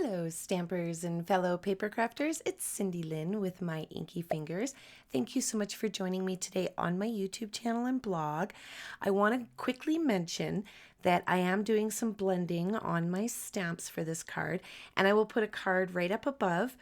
Hello, stampers and fellow paper crafters. It's Cindy Lynn with my Inkie Fingers. Thank you so much for joining me today on my YouTube channel and blog. I want to quickly mention that I am doing some blending on my stamps for this card, and I will put a card right up above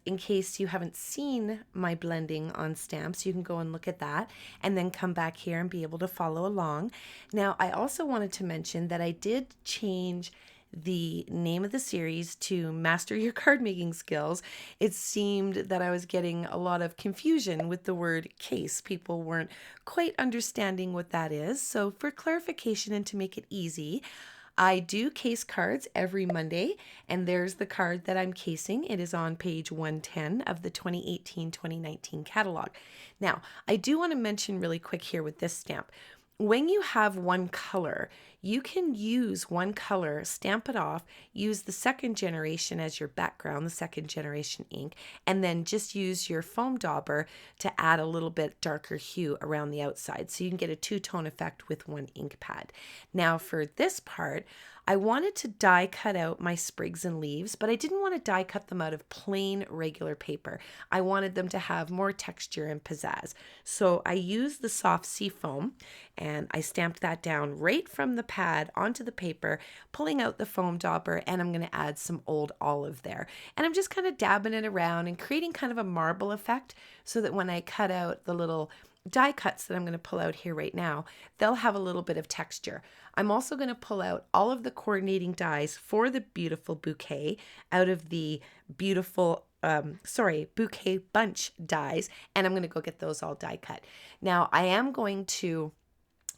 in case you haven't seen my blending on stamps. You can go and look at that and then come back here and be able to follow along. Now, I also wanted to mention that I did change the name of the series to Master Your Card Making Skills. It seemed that I was getting a lot of confusion with the word case. People weren't quite understanding what that is. So for clarification and to make it easy, I do case cards every Monday, and there's the card that I'm casing. It is on page 110 of the 2018-2019 catalog. Now, I do want to mention really quick here with this stamp. When you have one color, you can use one color, stamp it off, use the second generation as your background, the second generation ink, and then just use your foam dauber to add a little bit darker hue around the outside. So you can get a two-tone effect with one ink pad. Now for this part, I wanted to die cut out my sprigs and leaves, but I didn't want to die cut them out of plain regular paper. I wanted them to have more texture and pizzazz. So I used the soft sea foam and I stamped that down right from the pad onto the paper, pulling out the foam dauber, and I'm going to add some old olive there. And I'm just kind of dabbing it around and creating kind of a marble effect so that when I cut out the little die cuts that I'm going to pull out here right now, they'll have a little bit of texture. I'm also going to pull out all of the coordinating dies for the beautiful bouquet out of the beautiful bouquet bunch dies, and I'm going to go get those all die cut. Now I am going to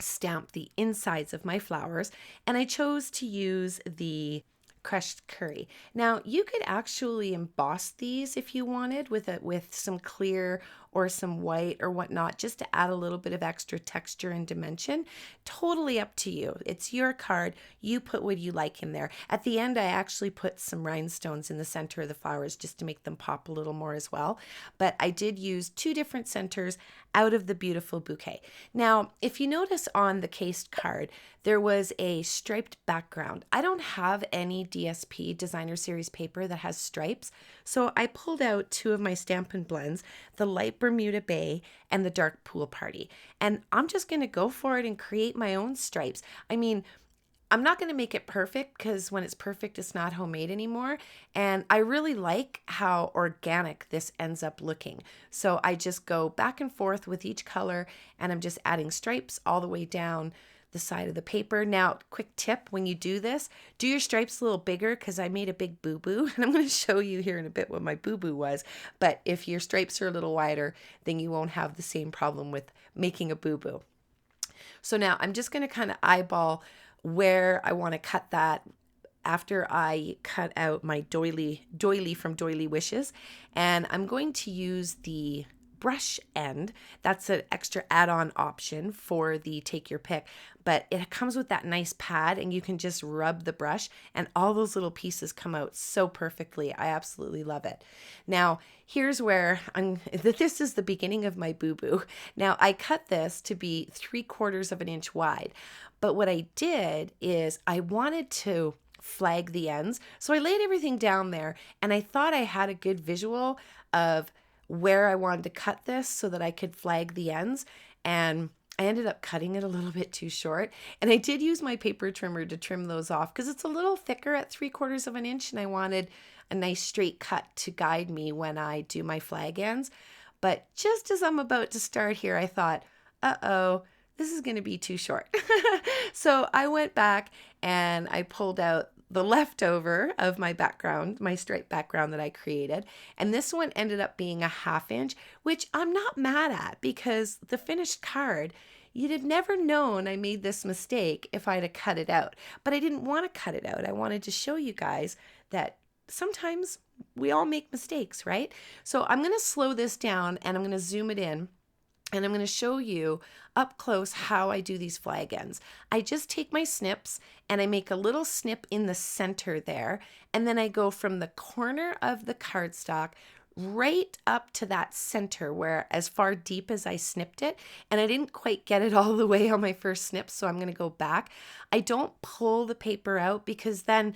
stamp the insides of my flowers, and I chose to use the crushed curry. Now you could actually emboss these if you wanted with some clear or some white or whatnot, just to add a little bit of extra texture and dimension. Totally up to you. It's your card. You put what you like in there. At the end, I actually put some rhinestones in the center of the flowers just to make them pop a little more as well. But I did use two different centers out of the beautiful bouquet. Now, if you notice on the cased card, there was a striped background. I don't have any DSP designer series paper that has stripes, so I pulled out two of my Stampin' Blends, the light Bermuda Bay and the dark Pool Party. And I'm just going to go for it and create my own stripes. I mean, I'm not going to make it perfect because when it's perfect, it's not homemade anymore. And I really like how organic this ends up looking. So I just go back and forth with each color, and I'm just adding stripes all the way down the side of the paper. Now, quick tip, when you do this, do your stripes a little bigger because I made a big boo-boo, and I'm going to show you here in a bit what my boo-boo was. But if your stripes are a little wider, then you won't have the same problem with making a boo-boo. So now I'm just going to kind of eyeball where I want to cut that after I cut out my doily from Doily Wishes, and I'm going to use the brush end. That's an extra add-on option for the take your pick, but it comes with that nice pad and you can just rub the brush and all those little pieces come out so perfectly. I absolutely love it. Now here's where this is the beginning of my boo-boo. Now I cut this to be 3/4 of an inch wide, but what I did is I wanted to flag the ends, so I laid everything down there and I thought I had a good visual of where I wanted to cut this so that I could flag the ends, and I ended up cutting it a little bit too short, and I did use my paper trimmer to trim those off because it's a little thicker at 3/4 of an inch, and I wanted a nice straight cut to guide me when I do my flag ends. But just as I'm about to start here, I thought, uh-oh, this is going to be too short. So I went back and I pulled out the leftover of my background, my striped background that I created. And this one ended up being a 1/2 inch, which I'm not mad at because the finished card, you'd have never known I made this mistake if I'd have cut it out. But I didn't want to cut it out. I wanted to show you guys that sometimes we all make mistakes, right? So I'm going to slow this down and I'm going to zoom it in. And I'm going to show you up close how I do these flag ends. I just take my snips and I make a little snip in the center there. And then I go from the corner of the cardstock right up to that center where as far deep as I snipped it. And I didn't quite get it all the way on my first snip, so I'm going to go back. I don't pull the paper out because then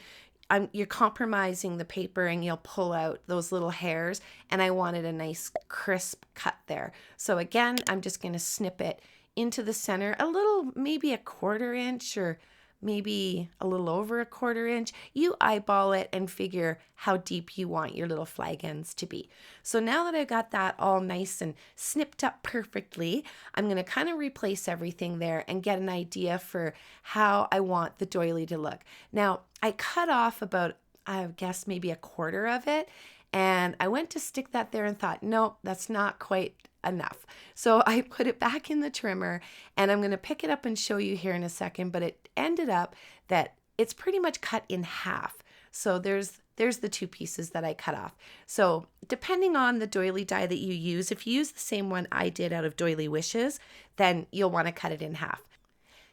you're compromising the paper and you'll pull out those little hairs, and I wanted a nice crisp cut there. So again, I'm just going to snip it into the center a little, maybe a 1/4 inch or maybe a little over a 1/4 inch. You eyeball it and figure how deep you want your little flag ends to be. So now that I got that all nice and snipped up perfectly, I'm going to kind of replace everything there and get an idea for how I want the doily to look. Now, I cut off about, I guess, maybe a 1/4 of it, and I went to stick that there and thought, no, that's not quite enough. So I put it back in the trimmer, and I'm going to pick it up and show you here in a second, but it ended up that it's pretty much cut in half. So there's the 2 pieces that I cut off. So depending on the doily die that you use, if you use the same one I did out of Doily Wishes, then you'll want to cut it in half.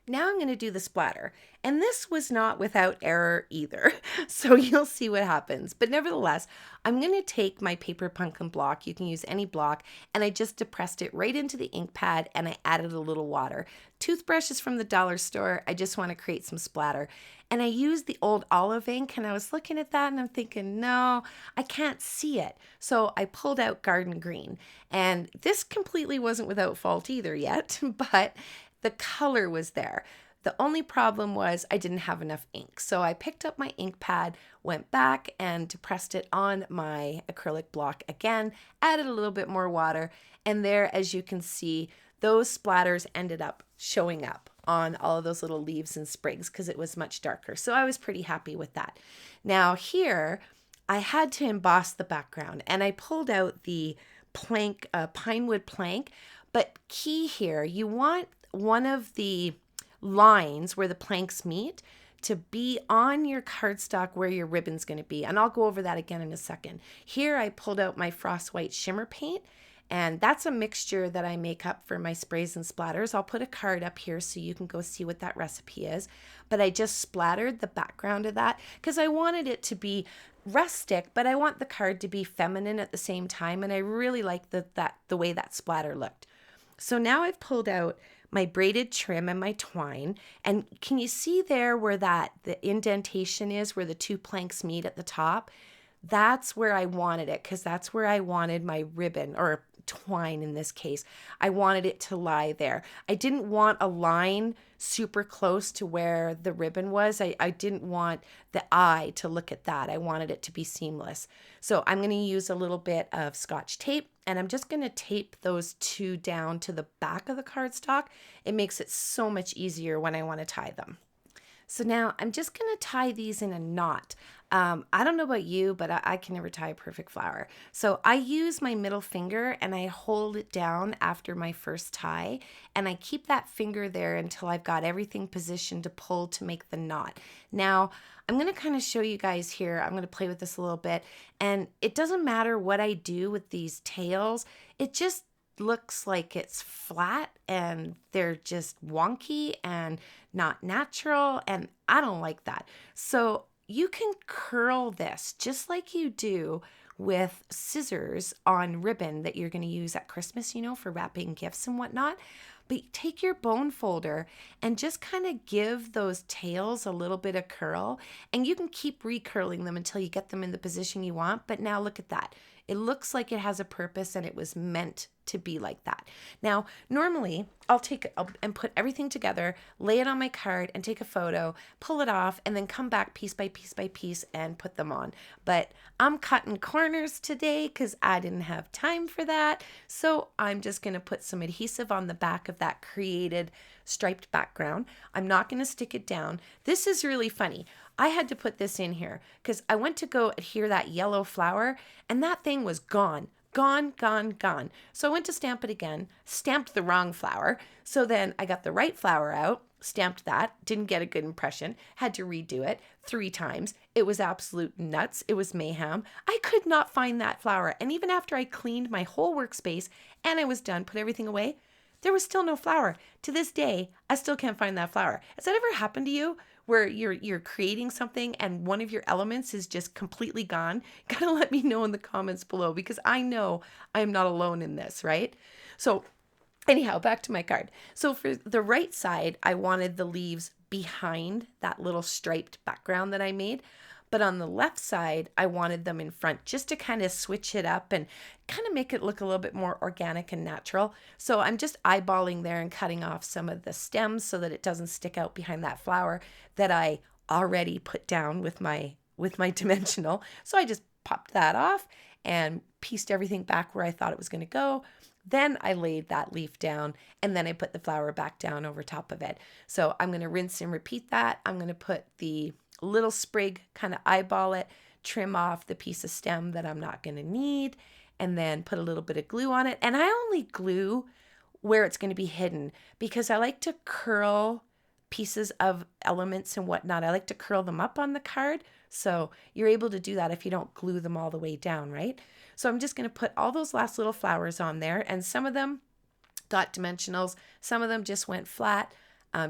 Now I'm going to do the splatter, and this was not without error either, so you'll see what happens. But nevertheless, I'm going to take my paper pumpkin block, you can use any block, and I just depressed it right into the ink pad, and I added a little water. Toothbrushes from the dollar store, I just want to create some splatter. And I used the old olive ink, and I was looking at that and I'm thinking, no, I can't see it. So I pulled out garden green, and this completely wasn't without fault either yet, but the color was there. The only problem was I didn't have enough ink. So I picked up my ink pad, went back and depressed it on my acrylic block again, added a little bit more water, and there, as you can see, those splatters ended up showing up on all of those little leaves and sprigs because it was much darker. So I was pretty happy with that. Now here, I had to emboss the background, and I pulled out the plank, Pinewood plank, but key here, you want one of the lines where the planks meet to be on your cardstock where your ribbon's going to be. And I'll go over that again in a second. Here I pulled out my Frost White shimmer paint, and that's a mixture that I make up for my sprays and splatters. I'll put a card up here so you can go see what that recipe is. But I just splattered the background of that because I wanted it to be rustic, but I want the card to be feminine at the same time. And I really like the way that splatter looked. So now I've pulled out my braided trim and my twine, and can you see there where the indentation is, where the 2 planks meet at the top? That's where I wanted it, because that's where I wanted my ribbon, or twine in this case. I wanted it to lie there. I didn't want a line super close to where the ribbon was. I didn't want the eye to look at that. I wanted it to be seamless. So I'm going to use a little bit of Scotch tape, and I'm just going to tape those 2 down to the back of the cardstock. It makes it so much easier when I want to tie them. So now I'm just going to tie these in a knot. I don't know about you, but I can never tie a perfect flower. So I use my middle finger and I hold it down after my first tie, and I keep that finger there until I've got everything positioned to pull to make the knot. Now, I'm going to kind of show you guys here. I'm going to play with this a little bit, and it doesn't matter what I do with these tails. It just looks like it's flat and they're just wonky and not natural, and I don't like that. So you can curl this just like you do with scissors on ribbon that you're going to use at Christmas, you know, for wrapping gifts and whatnot. But take your bone folder and just kind of give those tails a little bit of curl, and you can keep recurling them until you get them in the position you want. But now look at that. It looks like it has a purpose, and it was meant to be like that. Now, normally I'll take and put everything together, lay it on my card and take a photo, pull it off, and then come back piece by piece by piece and put them on. But I'm cutting corners today because I didn't have time for that. So I'm just going to put some adhesive on the back of that created striped background. I'm not going to stick it down. This is really funny. I had to put this in here because I went to go adhere that yellow flower, and that thing was gone. Gone, gone, gone. So I went to stamp it again, stamped the wrong flower. So then I got the right flower out, stamped that, didn't get a good impression, had to redo it 3 times. It was absolute nuts. It was mayhem. I could not find that flower. And even after I cleaned my whole workspace and I was done, put everything away, there was still no flower. To this day, I still can't find that flower. Has that ever happened to you? Where you're creating something and one of your elements is just completely gone? Gotta let me know in the comments below, because I know I am not alone in this, right? So anyhow, back to my card. So for the right side, I wanted the leaves behind that little striped background that I made. but on the left side, I wanted them in front just to kind of switch it up and kind of make it look a little bit more organic and natural. So I'm just eyeballing there and cutting off some of the stems so that it doesn't stick out behind that flower that I already put down with my dimensional. So I just popped that off and pieced everything back where I thought it was going to go. Then I laid that leaf down and then I put the flower back down over top of it. So I'm going to rinse and repeat that. I'm going to put the little sprig, kind of eyeball it, trim off the piece of stem that I'm not going to need, and then put a little bit of glue on it. And I only glue where it's going to be hidden because I like to curl pieces of elements and whatnot. I like to curl them up on the card. So you're able to do that if you don't glue them all the way down, right? So I'm just going to put all those last little flowers on there, and some of them got dimensionals. Some of them just went flat.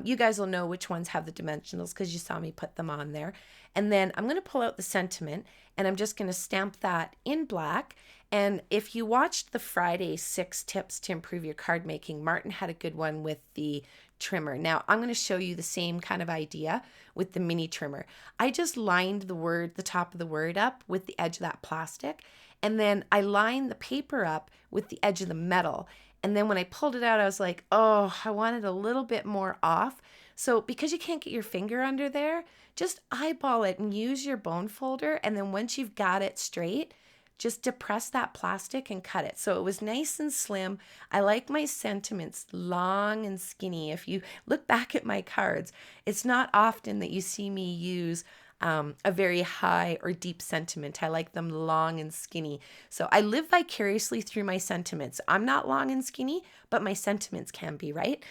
You guys will know which ones have the dimensionals because you saw me put them on there. And then I'm going to pull out the sentiment and I'm just going to stamp that in black. And if you watched the Friday 6 tips to improve your card making, Martin had a good one with the trimmer. Now I'm going to show you the same kind of idea with the mini trimmer. I just lined the top of the word up with the edge of that plastic. And then I lined the paper up with the edge of the metal. And then when I pulled it out, I was like, oh, I wanted a little bit more off. So because you can't get your finger under there, just eyeball it and use your bone folder. And then once you've got it straight, just depress that plastic and cut it. So it was nice and slim. I like my sentiments long and skinny. If you look back at my cards, it's not often that you see me use a very high or deep sentiment. I like them long and skinny. So I live vicariously through my sentiments. I'm not long and skinny, but my sentiments can be, right?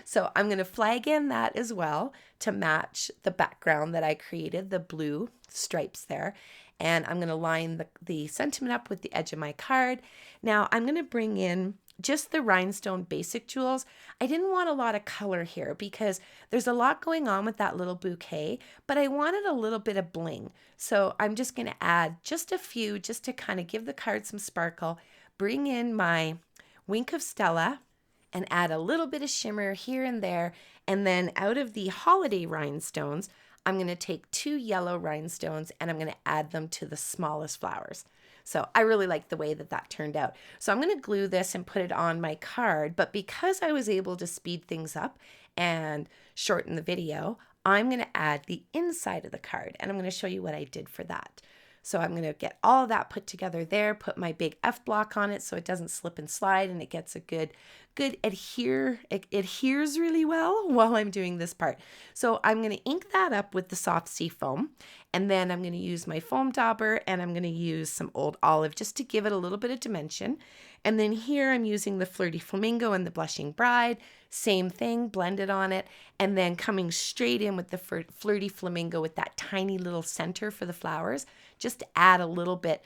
So I'm going to flag in that as well to match the background that I created, the blue stripes there. And I'm going to line the sentiment up with the edge of my card. Now I'm going to bring in just the rhinestone basic jewels. I didn't want a lot of color here because there's a lot going on with that little bouquet, but I wanted a little bit of bling. So I'm just going to add just a few just to kind of give the card some sparkle, bring in my Wink of Stella and add a little bit of shimmer here and there. And then out of the holiday rhinestones, I'm going to take 2 yellow rhinestones and I'm going to add them to the smallest flowers. So I really like the way that turned out. So I'm going to glue this and put it on my card, but because I was able to speed things up and shorten the video, I'm going to add the inside of the card and I'm going to show you what I did for that. So I'm going to get all of that put together there, put my big F block on it so it doesn't slip and slide and it gets a good adhere. It adheres really well while I'm doing this part. So I'm going to ink that up with the soft sea foam, and then I'm going to use my foam dauber and I'm going to use some old olive just to give it a little bit of dimension. And then here I'm using the Flirty Flamingo and the Blushing Bride. Same thing, blended on it. And then coming straight in with the Flirty Flamingo with that tiny little center for the flowers, just to add a little bit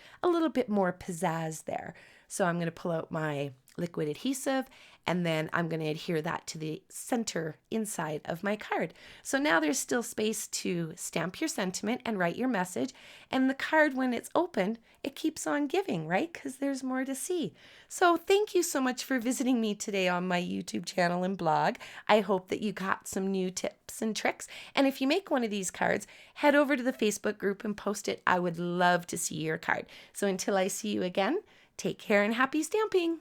more pizzazz there. So I'm going to pull out my liquid adhesive and then I'm going to adhere that to the center inside of my card. So now there's still space to stamp your sentiment and write your message. And the card, when it's open, it keeps on giving, right? Because there's more to see. So thank you so much for visiting me today on my YouTube channel and blog. I hope that you got some new tips and tricks. And if you make one of these cards, head over to the Facebook group and post it. I would love to see your card. So until I see you again, take care and happy stamping.